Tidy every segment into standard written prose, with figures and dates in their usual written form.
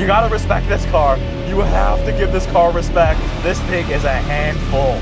You gotta respect this car. You have to give this car respect. This thing is a handful.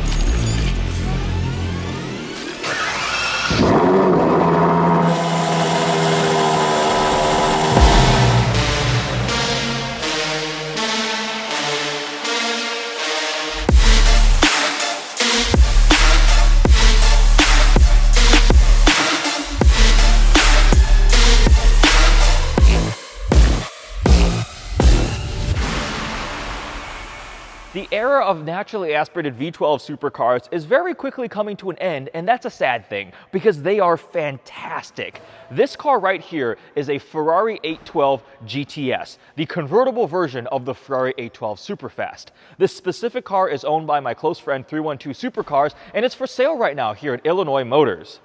The era of naturally aspirated V12 supercars is very quickly coming to an end, and that's a sad thing because they are fantastic. This car right here is a Ferrari 812 GTS, the convertible version of the Ferrari 812 Superfast. This specific car is owned by my close friend 312 Supercars, and it's for sale right now here at Illinois Motors.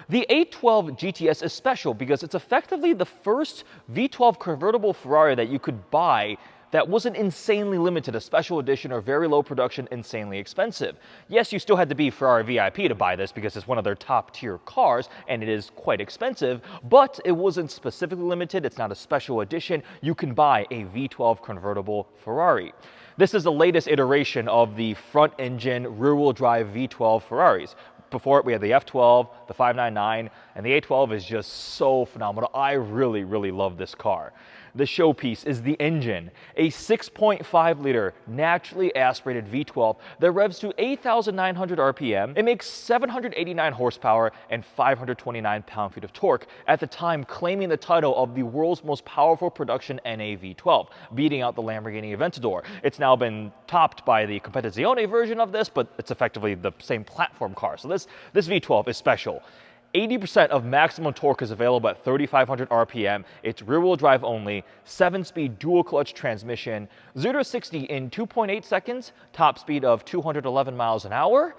The 812 GTS is special because it's effectively the first V12 convertible Ferrari that you could buy that wasn't insanely limited, a special edition or very low production, insanely expensive. Yes, you still had to be Ferrari VIP to buy this because it's one of their top tier cars and it is quite expensive, but it wasn't specifically limited. It's not a special edition. You can buy a V12 convertible Ferrari. This is the latest iteration of the front engine rear wheel drive V12 Ferraris. Before it, we had the F12, the 599, and the 812 is just so phenomenal. I really, really love this car. The showpiece is the engine, a 6.5 liter naturally aspirated V12 that revs to 8,900 RPM. It makes 789 horsepower and 529 pound-feet of torque, at the time claiming the title of the world's most powerful production NA V12, beating out the Lamborghini Aventador. It's now been topped by the Competizione version of this, but it's effectively the same platform car. So this V12 is special. 80% of maximum torque is available at 3,500 RPM. It's rear-wheel drive only, 7-speed dual-clutch transmission, 0 to 60 in 2.8 seconds, top speed of 211 miles an hour.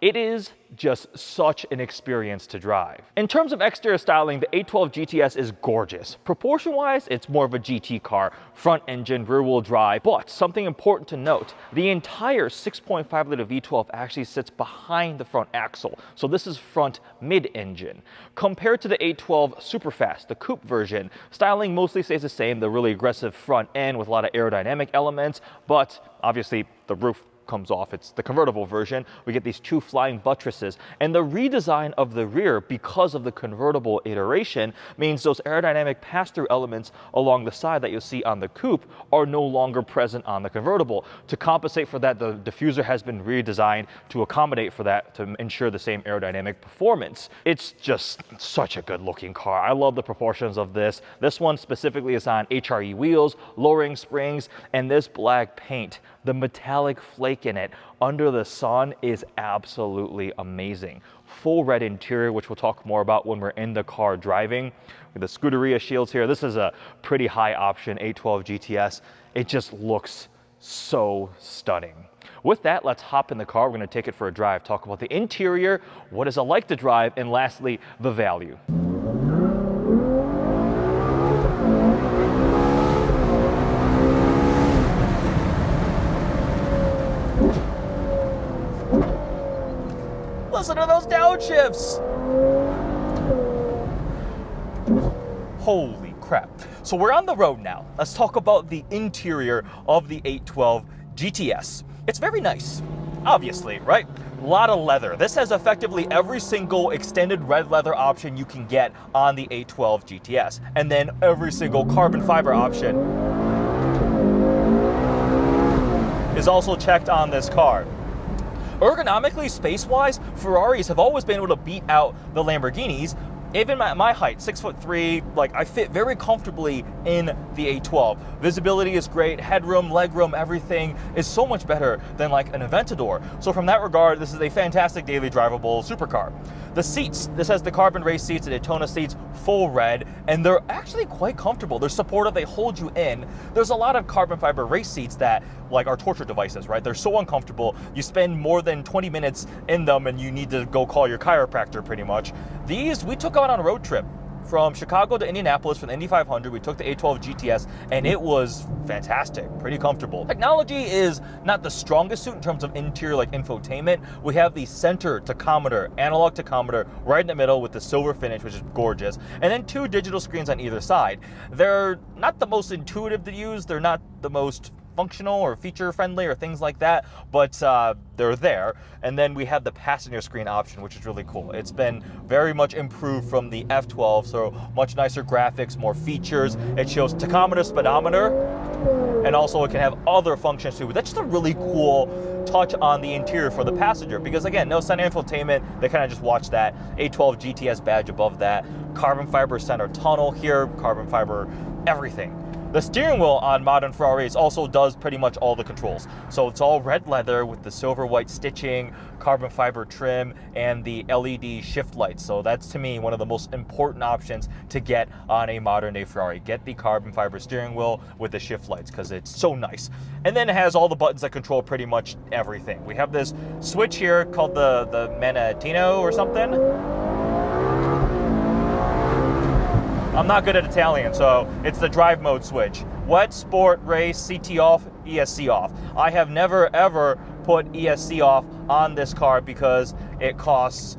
It is just such an experience to drive. In terms of exterior styling, the 812 GTS is gorgeous. Proportion-wise, it's more of a GT car, front engine, rear-wheel drive, but something important to note, the entire 6.5 liter V12 actually sits behind the front axle, so this is front mid-engine. Compared to the 812 Superfast, the coupe version, styling mostly stays the same, the really aggressive front end with a lot of aerodynamic elements, but obviously the roof comes off. It's the convertible version. We get these two flying buttresses, and the redesign of the rear because of the convertible iteration means those aerodynamic pass-through elements along the side that you'll see on the coupe are no longer present on the convertible. To compensate for that, the diffuser has been redesigned to accommodate for that to ensure the same aerodynamic performance. It's just such a good looking car. I love the proportions of this. This one specifically is on HRE wheels, lowering springs, and this black paint, the metallic flake in it under the sun is absolutely amazing. Full red interior, which we'll talk more about when we're in the car driving. With the Scuderia shields here, this is a pretty high option 812 GTS. It just looks so stunning. With that, let's hop in the car. We're going to take it for a drive, talk about the interior, what is it like to drive, and lastly, the value. Listen to those downshifts! Holy crap. So we're on the road now. Let's talk about the interior of the 812 GTS. It's very nice, obviously, right? A lot of leather. This has effectively every single extended red leather option you can get on the 812 GTS. And then every single carbon fiber option is also checked on this car. Ergonomically, space-wise, Ferraris have always been able to beat out the Lamborghinis. Even at my height, 6'3", like I fit very comfortably in the 812. Visibility is great, headroom, legroom, everything is so much better than like an Aventador. So from that regard, this is a fantastic daily drivable supercar. The seats, this has the carbon race seats, the Daytona seats, full red, and they're actually quite comfortable. They're supportive, they hold you in. There's a lot of carbon fiber race seats that like are torture devices, right? They're so uncomfortable. You spend more than 20 minutes in them and you need to go call your chiropractor pretty much. These, we took out on a road trip. from Chicago to Indianapolis for the Indy 500. We took the A12 GTS, and it was fantastic, pretty comfortable. Technology is not the strongest suit in terms of interior like infotainment. We have the center tachometer, analog tachometer, right in the middle with the silver finish, which is gorgeous, and then 2 digital screens on either side. They're not the most intuitive to use. They're not the most functional or feature friendly or things like that, but they're there. And then we have the passenger screen option, which is really cool. It's been very much improved from the F12, so much nicer graphics, more features. It shows tachometer, speedometer, and also it can have other functions too. That's just a really cool touch on the interior for the passenger, because again, no center infotainment. They kind of just watch that A12 GTS badge above that. Carbon fiber center tunnel here, carbon fiber everything. The steering wheel on modern Ferraris also does pretty much all the controls. So it's all red leather with the silver white stitching, carbon fiber trim, and the LED shift lights. So that's, to me, one of the most important options to get on a modern day Ferrari. Get the carbon fiber steering wheel with the shift lights, because it's so nice. And then it has all the buttons that control pretty much everything. We have this switch here called the Manatino or something. I'm not good at Italian, so it's the drive mode switch. Wet, sport, race, CT off, ESC off. I have never ever put ESC off on this car because it costs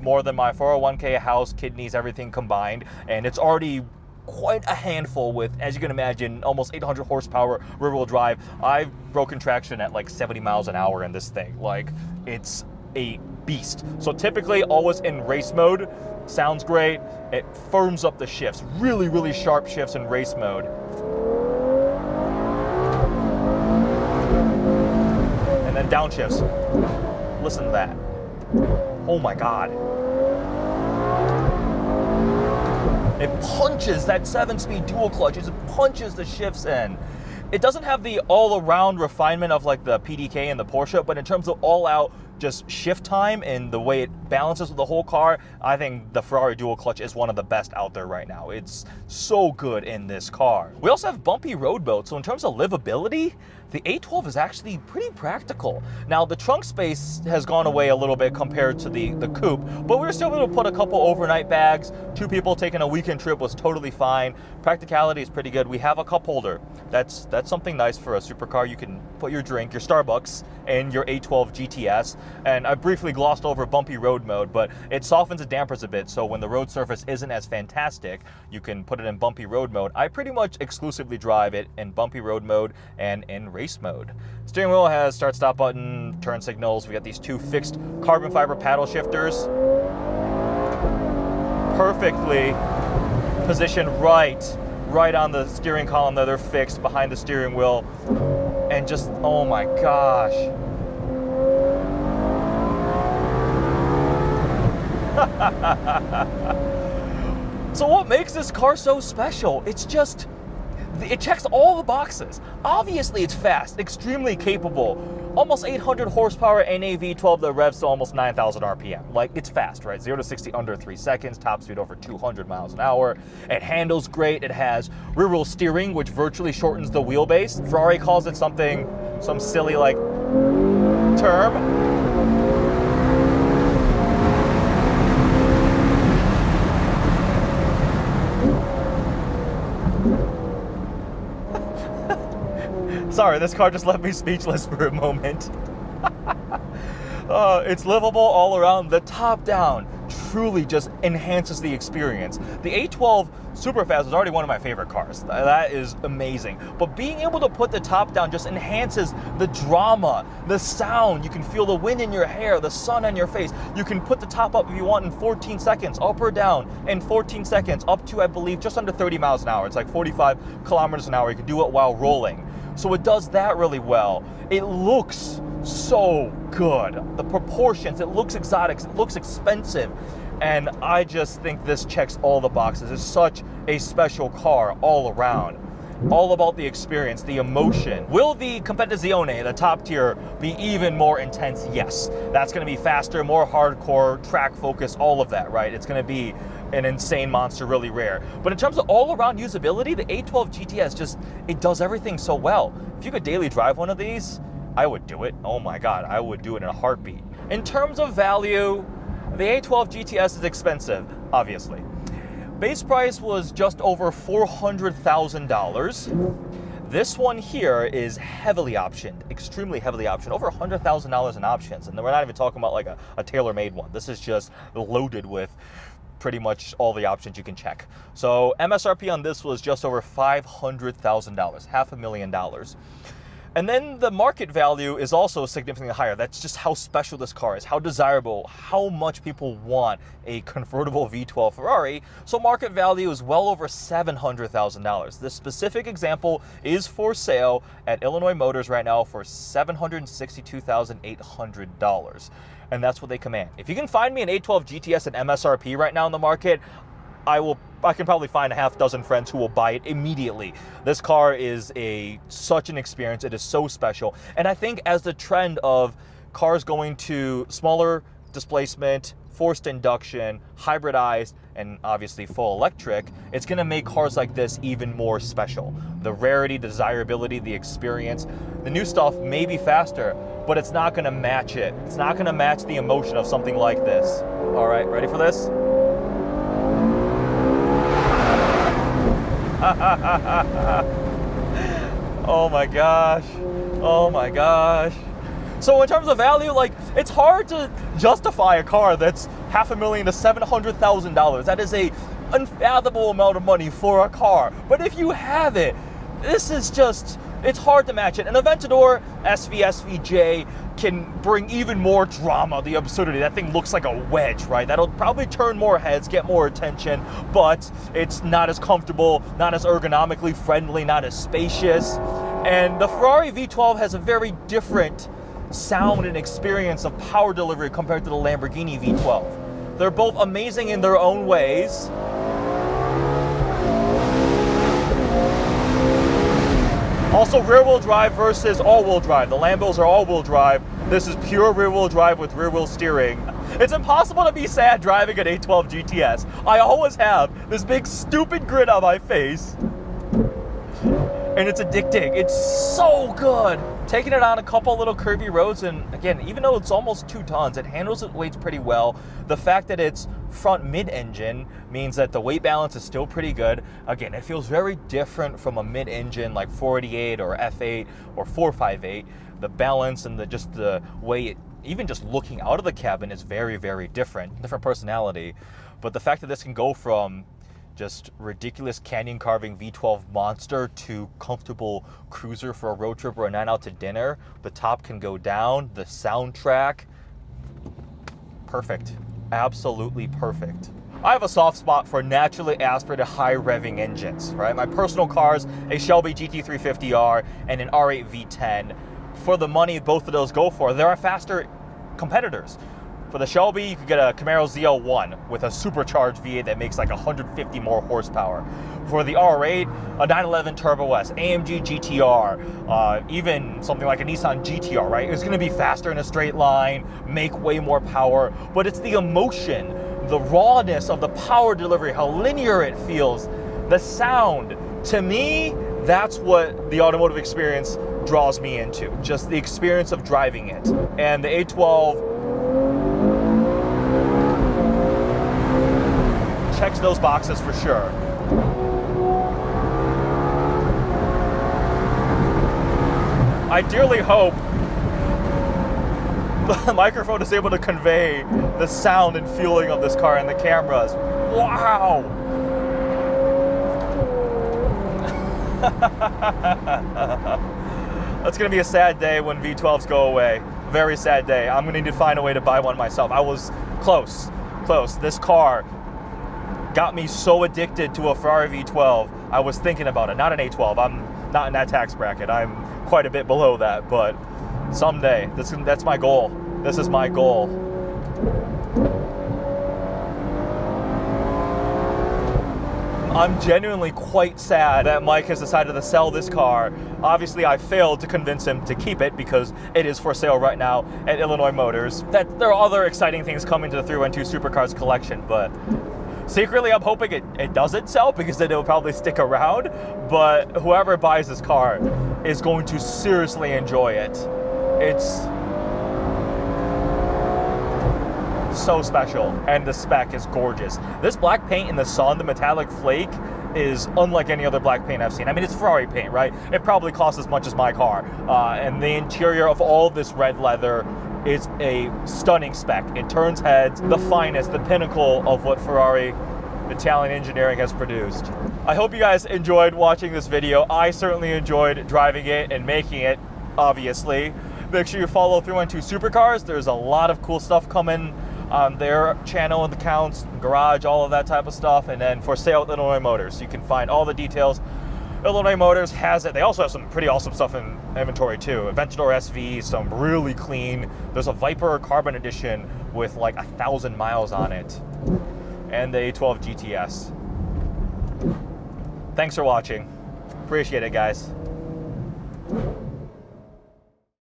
more than my 401k, house, kidneys, everything combined, and it's already quite a handful with, as you can imagine, almost 800 horsepower rear-wheel drive. I've broken traction at like 70 miles an hour in this thing. Like, it's a beast. So typically always in race mode. Sounds great. It firms up the shifts. Really, really sharp shifts in race mode. And then downshifts. Listen to that. Oh my God. It punches that 7-speed dual clutch. It punches the shifts in. It doesn't have the all-around refinement of like the PDK and the Porsche, but in terms of all-out just shift time and the way it balances with the whole car, I think the Ferrari dual clutch is one of the best out there right now. It's so good in this car. We also have bumpy road mode, so in terms of livability, the A12 is actually pretty practical. Now, the trunk space has gone away a little bit compared to the coupe, but we were still able to put a couple overnight bags. 2 people taking a weekend trip was totally fine. Practicality is pretty good. We have a cup holder. That's something nice for a supercar. You can put your drink, your Starbucks, and your A12 GTS. And I briefly glossed over bumpy road mode, but it softens and dampers a bit, so when the road surface isn't as fantastic, you can put it in bumpy road mode. I pretty much exclusively drive it in bumpy road mode and in race mode. Steering wheel has start-stop button, turn signals. We got these 2 fixed carbon fiber paddle shifters. Perfectly positioned right on the steering column there. They're fixed behind the steering wheel. And just, oh my gosh. So what makes this car so special? It's just, it checks all the boxes. Obviously it's fast, extremely capable. Almost 800 horsepower in a V12 that revs to almost 9,000 RPM. Like, it's fast, right? 0 to 60 under 3 seconds, top speed over 200 miles an hour. It handles great. It has rear wheel steering, which virtually shortens the wheelbase. Ferrari calls it some silly like term. Sorry, this car just left me speechless for a moment. It's livable all around. The top down truly just enhances the experience. The A12 Superfast is already one of my favorite cars. That is amazing. But being able to put the top down just enhances the drama, the sound. You can feel the wind in your hair, the sun on your face. You can put the top up if you want in 14 seconds, up or down in 14 seconds, up to, I believe, just under 30 miles an hour. It's like 45 kilometers an hour. You can do it while rolling. So it does that really well. It looks so good. The proportions, it looks exotic, it looks expensive. And I just think this checks all the boxes. It's such a special car all around. All about the experience, the emotion. Will the Competizione, the top tier, be even more intense? Yes. That's gonna be faster, more hardcore, track focus, all of that, right? It's gonna be an insane monster, really rare. But in terms of all-around usability, the A12 GTS just, it does everything so well. If you could daily drive one of these, I would do it. Oh my God, I would do it in a heartbeat. In terms of value, the A12 GTS is expensive, obviously. Base price was just over $400,000. This one here is heavily optioned, extremely heavily optioned, over $100,000 in options. And then we're not even talking about like a tailor-made one. This is just loaded with pretty much all the options you can check. So MSRP on this was just over $500,000, $500,000. And then the market value is also significantly higher. That's just how special this car is, how desirable, how much people want a convertible V12 Ferrari. So market value is well over $700,000. This specific example is for sale at Illinois Motors right now for $762,800. And that's what they command. If you can find me an 812 GTS at MSRP right now in the market, I can probably find a half dozen friends who will buy it immediately. This car is such an experience. It is so special. And I think as the trend of cars going to smaller displacement, forced induction, hybridized, and obviously full electric, it's gonna make cars like this even more special. The rarity, the desirability, the experience. The new stuff may be faster, but it's not gonna match it. It's not gonna match the emotion of something like this. All right, ready for this? Oh my gosh. Oh my gosh. So in terms of value, like, it's hard to justify a car that's $500,000 to $700,000. That is a unfathomable amount of money for a car. But if you have it, this is just, it's hard to match it. An Aventador SV, SVJ can bring even more drama, the absurdity. That thing looks like a wedge, right? That'll probably turn more heads, get more attention, but it's not as comfortable, not as ergonomically friendly, not as spacious. And the Ferrari V12 has a very different sound and experience of power delivery compared to the Lamborghini V12. They're both amazing in their own ways. Also, rear-wheel drive versus all-wheel drive. The Lambos are all-wheel drive. This is pure rear-wheel drive with rear-wheel steering. It's impossible to be sad driving an 812 GTS. I always have this big stupid grin on my face. And it's addicting. It's so good. Taking it on a couple little curvy roads, and again, even though it's almost 2 tons, it handles its weights pretty well. The fact that it's front mid-engine means that the weight balance is still pretty good. Again, it feels very different from a mid-engine like 488 or F8 or 458. The balance and the way it, even just looking out of the cabin, is very, very different personality. But the fact that this can go from just ridiculous canyon carving V12 monster to comfortable cruiser for a road trip or a night out to dinner. The top can go down, the soundtrack, perfect, absolutely perfect. I have a soft spot for naturally aspirated high revving engines, right? My personal cars, a Shelby GT350R and an R8 V10. For the money both of those go for, there are faster competitors. For the Shelby, you could get a Camaro ZL1 with a supercharged V8 that makes like 150 more horsepower. For the R8, a 911 Turbo S, AMG GTR, even something like a Nissan GTR, right? It's gonna be faster in a straight line, make way more power, but it's the emotion, the rawness of the power delivery, how linear it feels, the sound. To me, that's what the automotive experience draws me into, just the experience of driving it. And the 812 checks those boxes for sure. I dearly hope the microphone is able to convey the sound and feeling of this car, and the cameras. Wow! That's gonna be a sad day when V12s go away. Very sad day. I'm gonna need to find a way to buy one myself. I was close. This car got me so addicted to a Ferrari V12, I was thinking about it. Not an 812, I'm not in that tax bracket. I'm quite a bit below that, but someday, that's my goal. This is my goal. I'm genuinely quite sad that Mike has decided to sell this car. Obviously, I failed to convince him to keep it because it is for sale right now at Illinois Motors. That there are other exciting things coming to the 312 Supercars collection, but secretly I'm hoping it doesn't sell because then it'll probably stick around. But whoever buys this car is going to seriously enjoy it. It's so special, and the spec is gorgeous. This black paint in the sun, the metallic flake, is unlike any other black paint I've seen. I mean, it's Ferrari paint, right? It probably costs as much as my car. And the interior of all this red leather is a stunning spec. It turns heads, the finest, the pinnacle of what Ferrari Italian engineering has produced. I hope you guys enjoyed watching this video. I certainly enjoyed driving it and making it, obviously. Make sure you follow 312 Supercars. There's a lot of cool stuff coming on their channel and accounts, garage, all of that type of stuff. And then for sale with Illinois Motors, you can find all the details. Illinois Motors has it. They also have some pretty awesome stuff in inventory too. Aventador SV, some really clean. There's a Viper Carbon Edition with like 1,000 miles on it. And the A12 GTS. Thanks for watching. Appreciate it, guys.